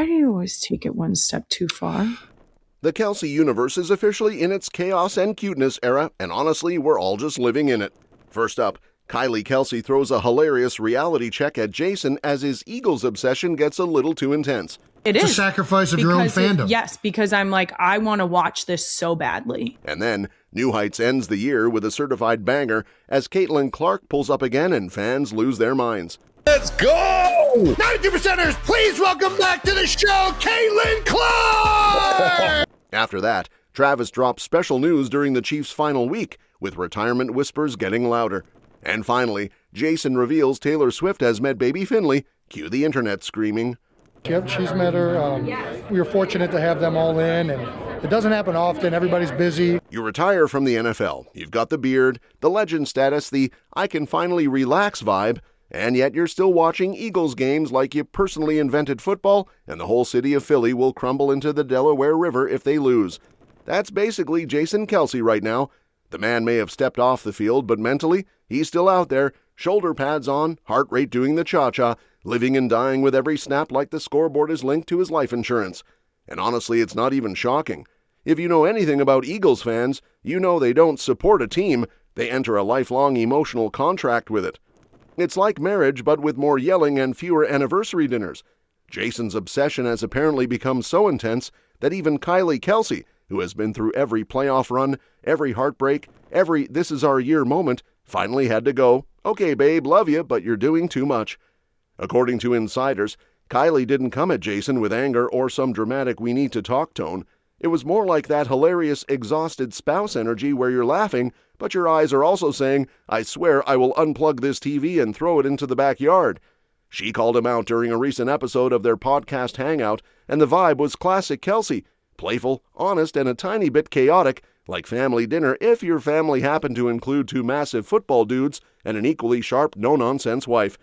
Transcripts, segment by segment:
Why do you always take it one step too far? The Kelce universe is officially in its chaos and cuteness era, and honestly, we're all just living in it. First up, Kylie Kelce throws a hilarious reality check at Jason as his Eagles obsession gets a little too intense. It's a sacrifice of your own fandom. Yes, because I'm like, I want to watch this so badly. And then, New Heights ends the year with a certified banger as Caitlyn Clark pulls up again and fans lose their minds. Let's go! 92%ers, please welcome back to the show, Caitlyn Clark! After that, Travis drops special news during the Chiefs' final week, with retirement whispers getting louder. And finally, Jason reveals Taylor Swift has met baby Finley. Cue the internet screaming. Yep, she's met her. We were fortunate to have them all in, and it doesn't happen often. Everybody's busy. You retire from the NFL. You've got the beard, the legend status, the I can finally relax vibe, and yet you're still watching Eagles games like you personally invented football, and the whole city of Philly will crumble into the Delaware River if they lose. That's basically Jason Kelce right now. The man may have stepped off the field, but mentally, he's still out there, shoulder pads on, heart rate doing the cha-cha, living and dying with every snap like the scoreboard is linked to his life insurance. And honestly, it's not even shocking. If you know anything about Eagles fans, you know they don't support a team, they enter a lifelong emotional contract with it. It's like marriage, but with more yelling and fewer anniversary dinners. Jason's obsession has apparently become so intense that even Kylie Kelce, who has been through every playoff run, every heartbreak, every this is our year moment, finally had to go, okay babe, love you, but you're doing too much. According to insiders, Kylie didn't come at Jason with anger or some dramatic we need to talk tone. It was more like that hilarious exhausted spouse energy where you're laughing, but your eyes are also saying, I swear I will unplug this TV and throw it into the backyard. She called him out during a recent episode of their podcast hangout, and the vibe was classic Kelce. Playful, honest, and a tiny bit chaotic, like family dinner if your family happened to include two massive football dudes and an equally sharp, no-nonsense wife.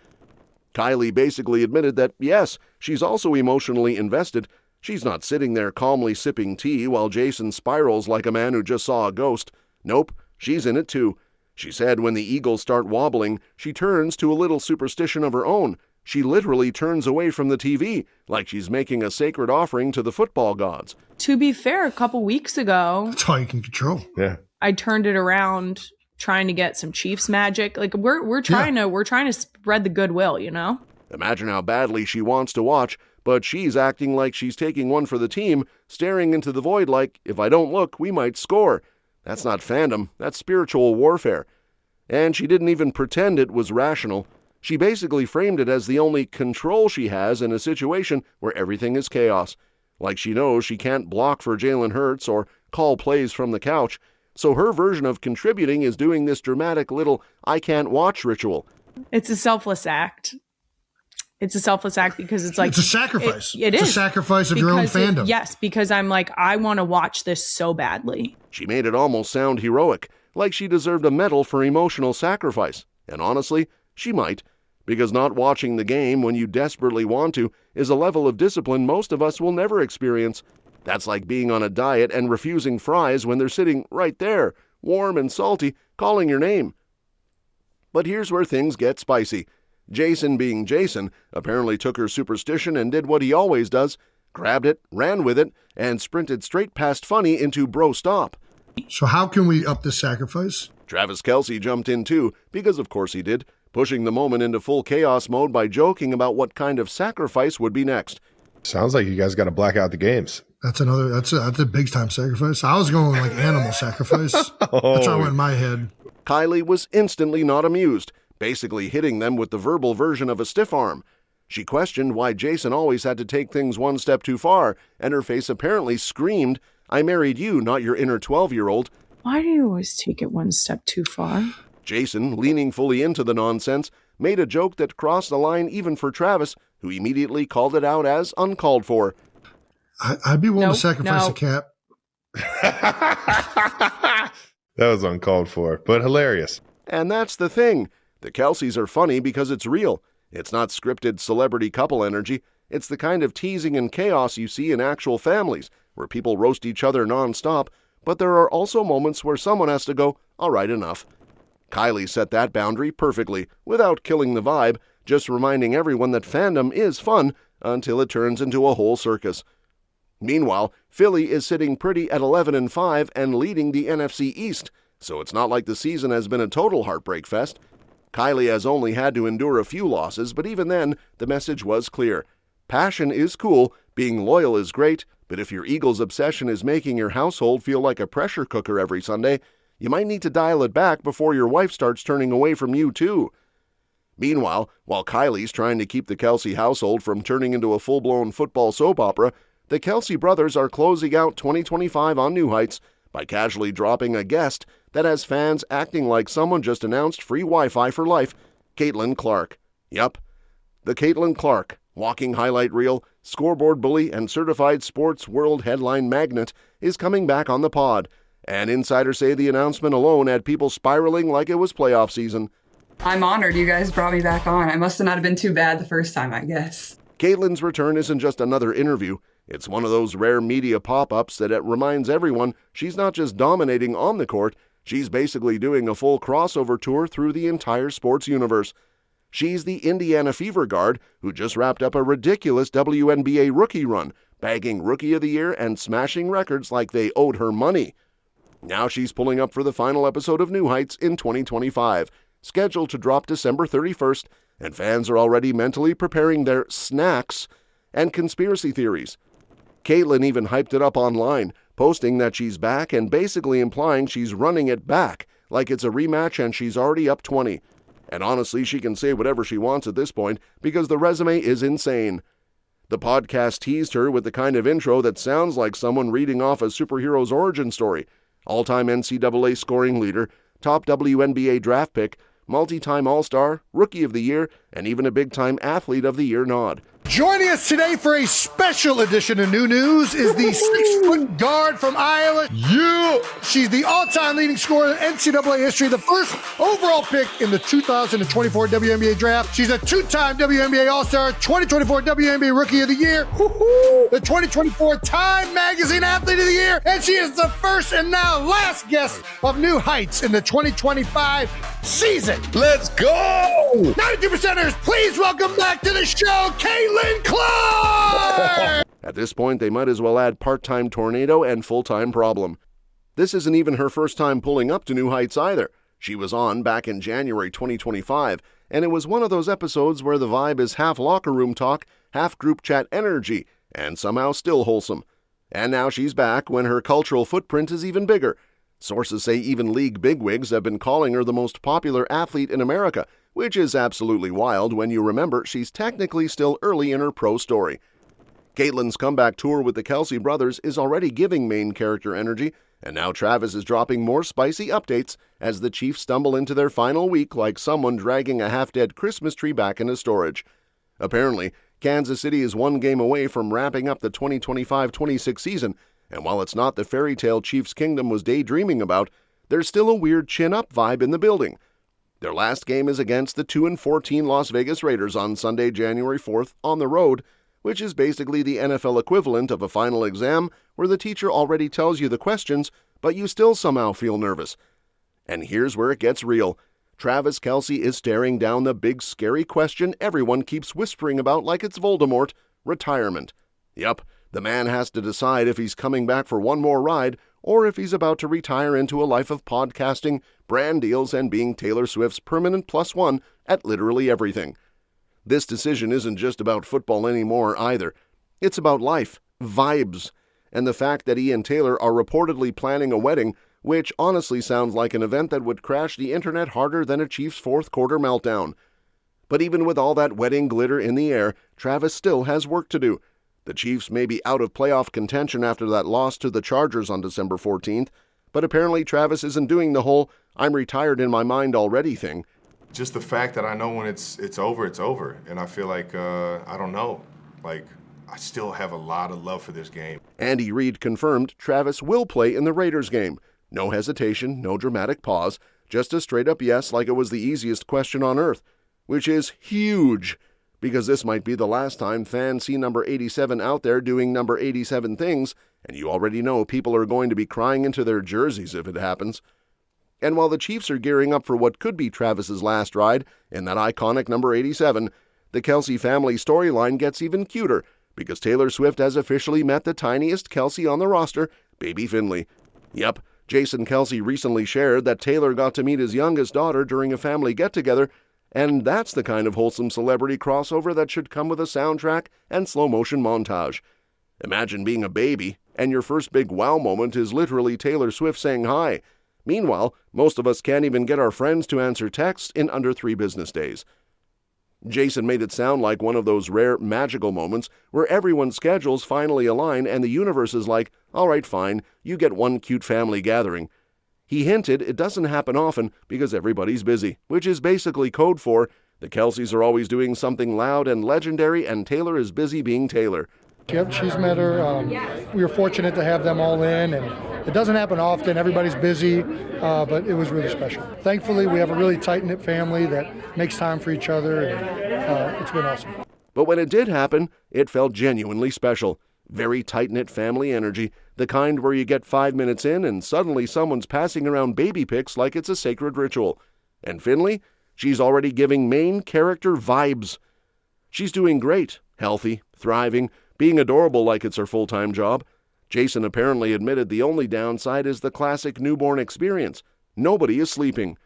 Kylie basically admitted that, yes, she's also emotionally invested. She's not sitting there calmly sipping tea while Jason spirals like a man who just saw a ghost. Nope, she's in it too. She said when the Eagles start wobbling, she turns to a little superstition of her own. She literally turns away from the TV, like she's making a sacred offering to the football gods. To be fair, a couple weeks ago, that's all you can control. Yeah, I turned it around trying to get some Chiefs magic. Like we're trying to spread the goodwill, you know? Imagine how badly she wants to watch, but she's acting like she's taking one for the team, staring into the void like, if I don't look, we might score. That's not fandom, that's spiritual warfare. And she didn't even pretend it was rational. She basically framed it as the only control she has in a situation where everything is chaos. Like she knows she can't block for Jalen Hurts or call plays from the couch. So her version of contributing is doing this dramatic little I can't watch ritual. It's a selfless act. It's a selfless act because it's like... It's a sacrifice. It is. It's a sacrifice of your own fandom. Yes, because I'm like, I want to watch this so badly. She made it almost sound heroic, like she deserved a medal for emotional sacrifice. And honestly, she might. Because not watching the game when you desperately want to is a level of discipline most of us will never experience. That's like being on a diet and refusing fries when they're sitting right there, warm and salty, calling your name. But here's where things get spicy. Jason, being Jason, apparently took her superstition and did what he always does, grabbed it, ran with it, and sprinted straight past funny into bro stop. So how can we up this sacrifice? Travis Kelce jumped in too, because of course he did, pushing the moment into full chaos mode by joking about what kind of sacrifice would be next. Sounds like you guys got to black out the games. That's a big time sacrifice. I was going like animal sacrifice. That's how I went in my head. Kylie was instantly not amused, basically hitting them with the verbal version of a stiff arm. She questioned why Jason always had to take things one step too far, and her face apparently screamed, I married you, not your inner 12-year-old. Why do you always take it one step too far? Jason, leaning fully into the nonsense, made a joke that crossed the line even for Travis, who immediately called it out as uncalled for. I'd be willing to sacrifice a cat. That was uncalled for, but hilarious. And that's the thing. The Kelces are funny because it's real. It's not scripted celebrity couple energy. It's the kind of teasing and chaos you see in actual families, where people roast each other nonstop, but there are also moments where someone has to go, all right, enough. Kylie set that boundary perfectly, without killing the vibe, just reminding everyone that fandom is fun, until it turns into a whole circus. Meanwhile, Philly is sitting pretty at 11-5 and leading the NFC East, so it's not like the season has been a total heartbreak fest. Kylie has only had to endure a few losses, but even then, the message was clear. Passion is cool, being loyal is great, but if your Eagles' obsession is making your household feel like a pressure cooker every Sunday, you might need to dial it back before your wife starts turning away from you too. Meanwhile, while Kylie's trying to keep the Kelce household from turning into a full-blown football soap opera, the Kelce brothers are closing out 2025 on new heights by casually dropping a guest that has fans acting like someone just announced free Wi-Fi for life, Caitlyn Clark. Yup, the Caitlyn Clark, walking highlight reel, scoreboard bully, and certified sports world headline magnet, is coming back on the pod, and insiders say the announcement alone had people spiraling like it was playoff season. I'm honored you guys brought me back on. I must have not have been too bad the first time, I guess. Caitlyn's return isn't just another interview. It's one of those rare media pop-ups that it reminds everyone she's not just dominating on the court, she's basically doing a full crossover tour through the entire sports universe. She's the Indiana Fever guard who just wrapped up a ridiculous WNBA rookie run, bagging Rookie of the Year and smashing records like they owed her money. Now she's pulling up for the final episode of New Heights in 2025, scheduled to drop December 31st, and fans are already mentally preparing their snacks and conspiracy theories. Caitlyn even hyped it up online, posting that she's back and basically implying she's running it back, like it's a rematch and she's already up 20. And honestly, she can say whatever she wants at this point, because the resume is insane. The podcast teased her with the kind of intro that sounds like someone reading off a superhero's origin story. All-time NCAA scoring leader, top WNBA draft pick, multi-time All-Star, Rookie of the Year, and even a big-time Athlete of the Year nod. Joining us today for a special edition of New News is the 6-foot guard from Iowa. She's the all-time leading scorer in NCAA history, the first overall pick in the 2024 WNBA draft. She's a two-time WNBA All-Star, 2024 WNBA Rookie of the Year, the 2024 Time Magazine Athlete of the Year, and she is the first and now last guest of New Heights in the 2025 season. Let's go! 92%ers, please welcome back to the show, Kylie Clark! At this point, they might as well add part-time tornado and full-time problem. This isn't even her first time pulling up to New Heights either. She was on back in January 2025, and it was one of those episodes where the vibe is half locker room talk, half group chat energy, and somehow still wholesome. And now she's back when her cultural footprint is even bigger. Sources say even league bigwigs have been calling her the most popular athlete in America, which is absolutely wild when you remember she's technically still early in her pro story. Caitlyn's comeback tour with the Kelce brothers is already giving main character energy, and now Travis is dropping more spicy updates as the Chiefs stumble into their final week like someone dragging a half-dead Christmas tree back into storage. Apparently, Kansas City is one game away from wrapping up the 2025-26 season, and while it's not the fairy tale Chiefs Kingdom was daydreaming about, there's still a weird chin-up vibe in the building. Their last game is against the 2-14 Las Vegas Raiders on Sunday, January 4th, on the road, which is basically the NFL equivalent of a final exam where the teacher already tells you the questions, but you still somehow feel nervous. And here's where it gets real. Travis Kelce is staring down the big, scary question everyone keeps whispering about like it's Voldemort: retirement. Yup, the man has to decide if he's coming back for one more ride or if he's about to retire into a life of podcasting, brand deals, and being Taylor Swift's permanent +1 at literally everything. This decision isn't just about football anymore either. It's about life, vibes, and the fact that he and Taylor are reportedly planning a wedding, which honestly sounds like an event that would crash the internet harder than a Chiefs fourth-quarter meltdown. But even with all that wedding glitter in the air, Travis still has work to do. The Chiefs may be out of playoff contention after that loss to the Chargers on December 14th, but apparently Travis isn't doing the whole "I'm retired in my mind already" thing. Just the fact that I know when it's over, it's over. And I feel like, I don't know, like I still have a lot of love for this game. Andy Reid confirmed Travis will play in the Raiders game. No hesitation, no dramatic pause, just a straight-up yes like it was the easiest question on earth, which is huge, because this might be the last time fans see number 87 out there doing number 87 things, and you already know people are going to be crying into their jerseys if it happens. And while the Chiefs are gearing up for what could be Travis's last ride in that iconic number 87, the Kelce family storyline gets even cuter because Taylor Swift has officially met the tiniest Kelce on the roster, baby Finley. Yep, Jason Kelce recently shared that Taylor got to meet his youngest daughter during a family get-together, and that's the kind of wholesome celebrity crossover that should come with a soundtrack and slow-motion montage. Imagine being a baby, and your first big wow moment is literally Taylor Swift saying hi. Meanwhile, most of us can't even get our friends to answer texts in under 3 business days. Jason made it sound like one of those rare magical moments where everyone's schedules finally align and the universe is like, all right, fine, you get one cute family gathering. He hinted it doesn't happen often because everybody's busy, which is basically code for the Kelces are always doing something loud and legendary and Taylor is busy being Taylor. Yep, she's met her. We were fortunate to have them all in, and it doesn't happen often. Everybody's busy, but it was really special. Thankfully, we have a really tight-knit family that makes time for each other, and it's been awesome. But when it did happen, it felt genuinely special. Very tight-knit family energy, the kind where you get 5 minutes in and suddenly someone's passing around baby pics like it's a sacred ritual. And Finley? She's already giving main character vibes. She's doing great, healthy, thriving, being adorable like it's her full-time job. Jason apparently admitted the only downside is the classic newborn experience. Nobody is sleeping.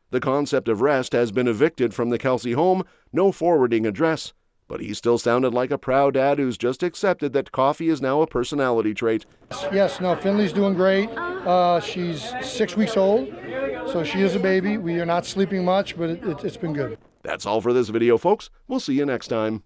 The concept of rest has been evicted from the Kelce home, no forwarding address. But he still sounded like a proud dad who's just accepted that coffee is now a personality trait. Yes, no, Finley's doing great. She's 6 weeks old, so she is a baby. We are not sleeping much, but it's been good. That's all for this video, folks. We'll see you next time.